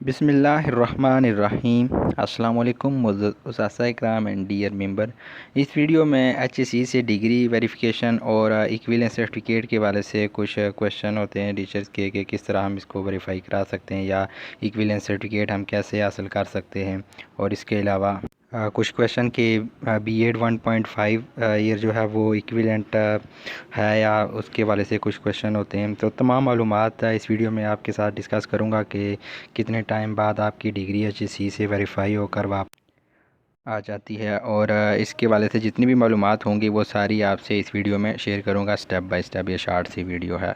बिस्मिल्लाहिर्रहमानिर्रहीम। अस्सलाम वालेकुम मुअज़्ज़ज़ इकराम एंड डियर मेंबर। इस वीडियो में एचएससी से डिग्री वेरिफिकेशन और इक्विवेलेंस सर्टिफिकेट के वाले से कुछ क्वेश्चन होते हैं टीचर्स के कि किस तरह हम इसको वेरीफाई करा सकते हैं या इक्विवेलेंस सर्टिफिकेट हम कैसे हासिल कर सकते हैं। और इसके अलावा कुछ क्वेश्चन के बीएड 1.5 ईयर जो है वो इक्विवेलेंट है या उसके वाले से कुछ क्वेश्चन होते हैं। तो तमाम मालूमात इस वीडियो में आपके साथ डिस्कस करूंगा कि कितने टाइम बाद आपकी डिग्री एचएससी से वेरीफाई होकर वापस आ जाती है। और इसके वाले से जितनी भी मालूमात होंगी वो सारी आपसे इस वीडियो में शेयर करूंगा स्टेप बाय स्टेप। ये शॉर्ट सी वीडियो है।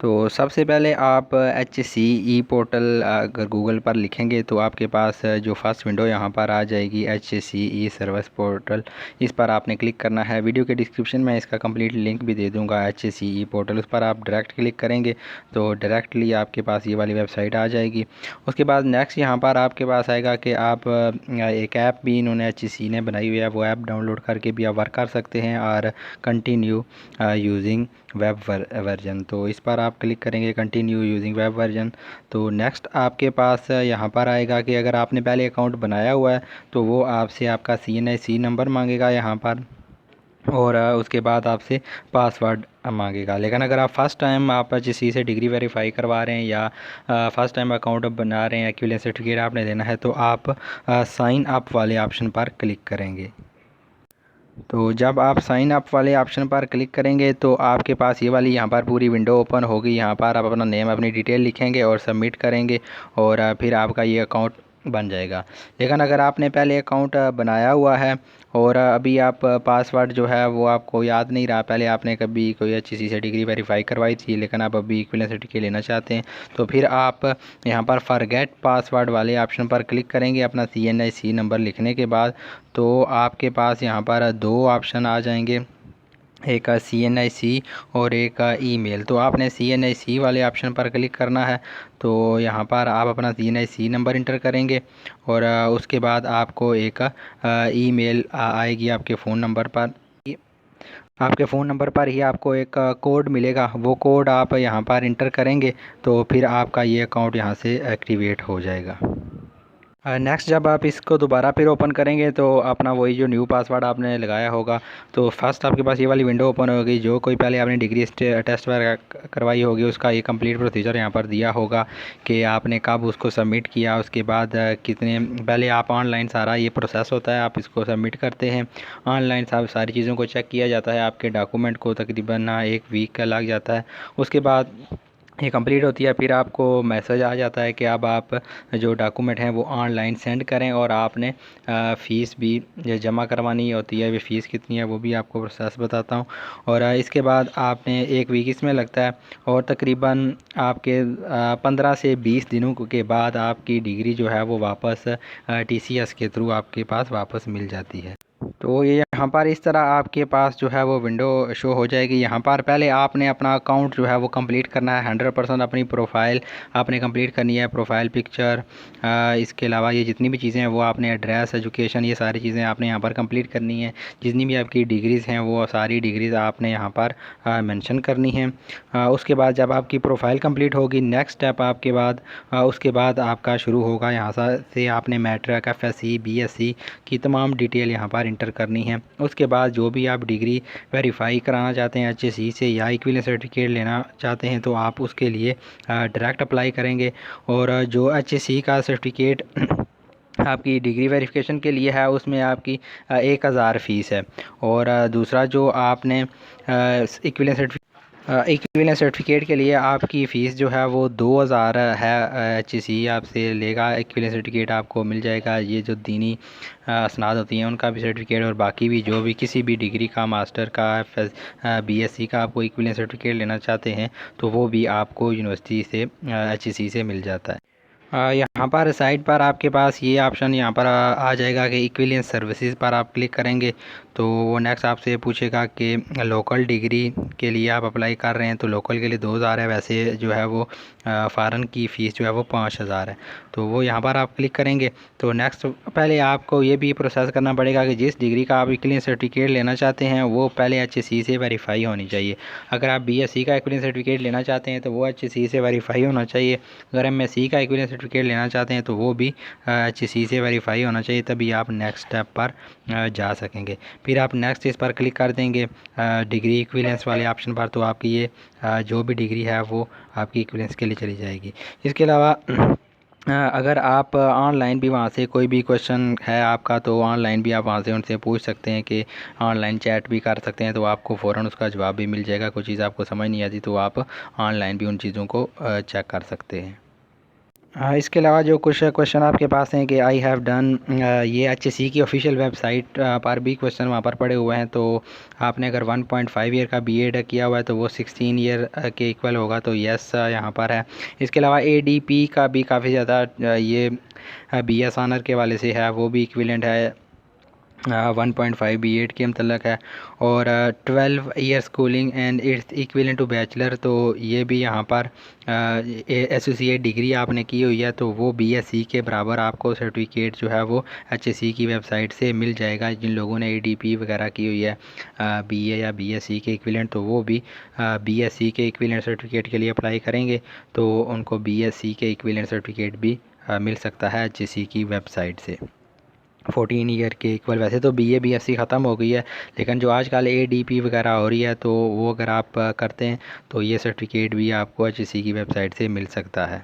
तो सबसे पहले आप एच सी ई पोर्टल अगर गूगल पर लिखेंगे तो आपके पास जो फर्स्ट विंडो यहाँ पर आ जाएगी एच सी ई सर्विस पोर्टल। इस पर आपने क्लिक करना है। वीडियो के डिस्क्रिप्शन में इसका कंप्लीट लिंक भी दे दूँगा एच सी ई पोर्टल। उस पर आप डायरेक्ट क्लिक करेंगे तो डायरेक्टली आपके पास ये वाली वेबसाइट आ जाएगी। उसके बाद नेक्स्ट यहाँ पर आपके पास आएगा कि आप एक ऐप भी इन्होंने एच सी ने बनाई हुई है, वो ऐप डाउनलोड करके भी आप वर्क कर सकते हैं और कंटिन्यू यूजिंग वेब वर्जन। तो इस पर आप क्लिक करेंगे कंटिन्यू यूजिंग वेब वर्जन। तो नेक्स्ट आपके पास यहाँ पर आएगा कि अगर आपने पहले अकाउंट बनाया हुआ है तो वो आपसे आपका CNIC नंबर मांगेगा यहाँ पर, और उसके बाद आपसे पासवर्ड मांगेगा। लेकिन अगर आप फ़र्स्ट टाइम आप किसी से डिग्री वेरीफाई करवा रहे हैं या फ़र्स्ट टाइम अकाउंट बना रहे हैं, एक्विवेलेंस सर्टिफिकेट आपने देना है, तो आप साइन अप वाले ऑप्शन पर क्लिक करेंगे। तो जब आप साइन अप वाले ऑप्शन पर क्लिक करेंगे तो आपके पास ये वाली यहाँ पर पूरी विंडो ओपन होगी। यहाँ पर आप अपना नेम अपनी डिटेल लिखेंगे और सबमिट करेंगे और फिर आपका ये अकाउंट बन जाएगा। लेकिन अगर आपने पहले अकाउंट बनाया हुआ है और अभी आप पासवर्ड जो है वो आपको याद नहीं रहा, पहले आपने कभी कोई अच्छी सी से डिग्री वेरीफाई करवाई थी लेकिन आप अभी इक्विवेलेंस सर्टिफिकेट लेना चाहते हैं, तो फिर आप यहाँ पर फॉरगेट पासवर्ड वाले ऑप्शन पर क्लिक करेंगे अपना CNIC नंबर लिखने के बाद। तो आपके पास यहाँ पर दो ऑप्शन आ जाएंगे, एक CNIC और एक ईमेल। तो आपने CNIC वाले ऑप्शन पर क्लिक करना है। तो यहाँ पर आप अपना CNIC नंबर इंटर करेंगे और उसके बाद आपको एक ईमेल आएगी आपके फ़ोन नंबर पर। आपके फ़ोन नंबर पर ही आपको एक कोड मिलेगा, वो कोड आप यहाँ पर इंटर करेंगे तो फिर आपका ये अकाउंट यहाँ से एक्टिवेट हो जाएगा। नेक्स्ट जब आप इसको दोबारा फिर ओपन करेंगे तो अपना वही जो न्यू पासवर्ड आपने लगाया होगा, तो फर्स्ट आपके पास ये वाली विंडो ओपन होगी। जो कोई पहले आपने डिग्री टेस्ट वगैरह करवाई होगी उसका ये कंप्लीट प्रोसीजर यहाँ पर दिया होगा कि आपने कब उसको सबमिट किया, उसके बाद कितने पहले आप ऑनलाइन सारा ये प्रोसेस होता है, आप इसको सबमिट करते हैं ऑनलाइन। सारी चीज़ों को चेक किया जाता है, आपके डॉक्यूमेंट को तकरीबन 1 वीक का लग जाता है। उसके बाद ये कंप्लीट होती है, फिर आपको मैसेज आ जाता है कि अब आप जो डॉक्यूमेंट हैं वो ऑनलाइन सेंड करें और आपने फ़ीस भी जमा करवानी होती है। वे फ़ीस कितनी है वो भी आपको प्रोसेस बताता हूँ। और इसके बाद आपने 1 वीक इसमें लगता है और तकरीबन आपके 15 से 20 दिनों के बाद आपकी डिग्री जो है वो वापस TCS के थ्रू आपके पास वापस मिल जाती है। तो ये यहाँ पर इस तरह आपके पास जो है वो विंडो शो हो जाएगी। यहाँ पर पहले आपने अपना अकाउंट जो है वो कंप्लीट करना है 100%। अपनी प्रोफाइल आपने कंप्लीट करनी है, प्रोफाइल पिक्चर, इसके अलावा ये जितनी भी चीज़ें हैं वो आपने एड्रेस, एजुकेशन, ये सारी चीज़ें आपने यहाँ पर कंप्लीट करनी है। जितनी भी आपकी डिग्रीज़ हैं वो सारी डिग्रीज़ आपने यहाँ पर मेंशन करनी है। उसके बाद जब आपकी प्रोफाइल कंप्लीट होगी, नेक्स्ट स्टेप आपके बाद उसके बाद आपका शुरू होगा। यहाँ से आपने मैट्रिक, FSC, BSc की तमाम डिटेल यहाँ पर इंटर करनी है। उसके बाद जो भी आप डिग्री वेरीफाई कराना चाहते हैं HSC से या इक्विवेलेंस सर्टिफिकेट लेना चाहते हैं तो आप उसके लिए डायरेक्ट अप्लाई करेंगे। और जो HSC का सर्टिफिकेट आपकी डिग्री वेरिफिकेशन के लिए है उसमें आपकी 1000 फ़ीस है। और दूसरा जो आपने इक्विवेलेंस सर्टिफिकेट के लिए आपकी फ़ीस जो है वो 2000 है। HSC आपसे लेगा, इक्विवेलेंस सर्टिफिकेट आपको मिल जाएगा। ये जो दीनी असनाद होती हैं उनका भी सर्टिफिकेट और बाकी भी जो भी किसी भी डिग्री का, मास्टर का, BSc का आपको इक्विवेलेंस सर्टिफिकेट लेना चाहते हैं तो वो भी आपको यूनिवर्सिटी से HSC से मिल जाता है। यहाँ पर साइड पर आपके पास ये ऑप्शन यहाँ पर आ जाएगा कि इक्विवेलेंस सर्विसेज पर आप क्लिक करेंगे तो वो नेक्स्ट आपसे पूछेगा कि लोकल डिग्री के लिए आप अप्लाई कर रहे हैं तो लोकल के लिए 2000 है, वैसे जो है वो फ़ॉरेन की फ़ीस जो है वो 5000 है। तो वो यहाँ पर आप क्लिक करेंगे तो नेक्स्ट पहले आपको ये भी प्रोसेस करना पड़ेगा कि जिस डिग्री का आप इक्विवेलेंस सर्टिफिकेट लेना चाहते हैं वो पहले HSE से वेरीफाई होनी चाहिए। अगर आप BSc का इक्विवेलेंस सर्टिफिकेट लेना चाहते हैं तो वो HSE से वेरीफाई होना चाहिए। अगर MSc का इक्विवेलेंस सर्टिफिकेट लेना चाहते हैं तो वो भी HSE से वेरीफाई होना चाहिए, तभी आप नेक्स्ट स्टेप पर जा सकेंगे। फिर आप नेक्स्ट इस पर क्लिक कर देंगे डिग्री इक्विवेलेंस वाले ऑप्शन पर, तो आपकी ये जो भी डिग्री है वो आपकी इक्विवेलेंस के लिए चली जाएगी। इसके अलावा अगर आप ऑनलाइन भी वहाँ से कोई भी क्वेश्चन है आपका तो ऑनलाइन भी आप वहाँ से उनसे पूछ सकते हैं कि ऑनलाइन चैट भी कर सकते हैं, तो आपको फ़ौरन उसका जवाब भी मिल जाएगा। कोई चीज़ आपको समझ नहीं आती तो आप ऑनलाइन भी उन चीज़ों को चेक कर सकते हैं। इसके अलावा जो कुछ क्वेश्चन आपके पास हैं कि आई हैव डन, ये HSE की ऑफिशियल वेबसाइट पर भी क्वेश्चन वहाँ पर पड़े हुए हैं। तो आपने अगर 1.5 ईयर का BEd किया हुआ है तो वो 16 ईयर के इक्वल होगा, तो यस यहाँ पर है। इसके अलावा ADP का भी काफ़ी ज़्यादा ये BS ऑनर के वाले से है, वो भी इक्विवेलेंट है 1.5 BEd के मतलब है। और 12 year schooling and it's equivalent to bachelor, तो ये भी यहाँ पर एसोसिएट डिग्री आपने की हुई है तो वो BSc के बराबर आपको सर्टिफिकेट जो है वो HSE की वेबसाइट से मिल जाएगा। जिन लोगों ने ADP वगैरह की हुई है BA या BSc के इक्विवेलेंट, तो वो भी BSc के इक्विवेलेंट सर्टिफिकेट के लिए अप्लाई करेंगे तो उनको BSc के इक्विवेलेंट सर्टिफिकेट भी मिल सकता है HSE की वेबसाइट से 14 ईयर के इक्वल। वैसे तो BA BSc ख़त्म हो गई है, लेकिन जो आजकल ADP वगैरह हो रही है तो वो अगर आप करते हैं तो ये सर्टिफिकेट भी आपको HSE की वेबसाइट से मिल सकता है।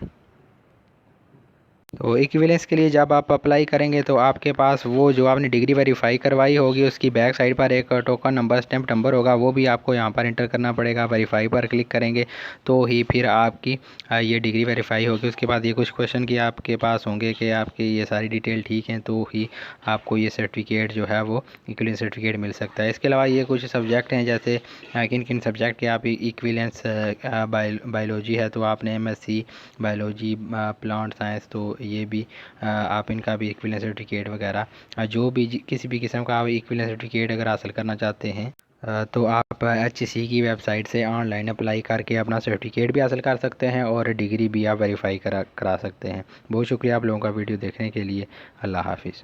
तो इक्विवेलेंस के लिए जब आप अप्लाई करेंगे तो आपके पास वो जो आपने डिग्री वेरीफाई करवाई होगी उसकी बैक साइड पर एक टोकन नंबर, स्टैम्प नंबर होगा, वो भी आपको यहाँ पर इंटर करना पड़ेगा। वेरीफाई पर क्लिक करेंगे तो ही फिर आपकी ये डिग्री वेरीफाई होगी। उसके बाद ये कुछ क्वेश्चन की आपके पास होंगे कि आपकी ये सारी डिटेल ठीक हैं तो ही आपको ये सर्टिफिकेट जो है वो इक्विवेलेंस सर्टिफिकेट मिल सकता है। इसके अलावा ये कुछ सब्जेक्ट हैं, जैसे किन किन सब्जेक्ट के आप इक्विवेलेंस बायोलॉजी है तो आपने MSc बायोलॉजी प्लांट साइंस, तो ये भी आप इनका भी इक्विवेलेंस सर्टिफिकेट वगैरह जो भी किसी भी किस्म का आप इक्विवेलेंस सर्टिफिकेट अगर हासिल करना चाहते हैं तो आप HSE की वेबसाइट से ऑनलाइन अप्लाई करके अपना सर्टिफिकेट भी हासिल कर सकते हैं और डिग्री भी आप वेरीफाई करा सकते हैं। बहुत शुक्रिया आप लोगों का वीडियो देखने के लिए। अल्लाह हाफिज़।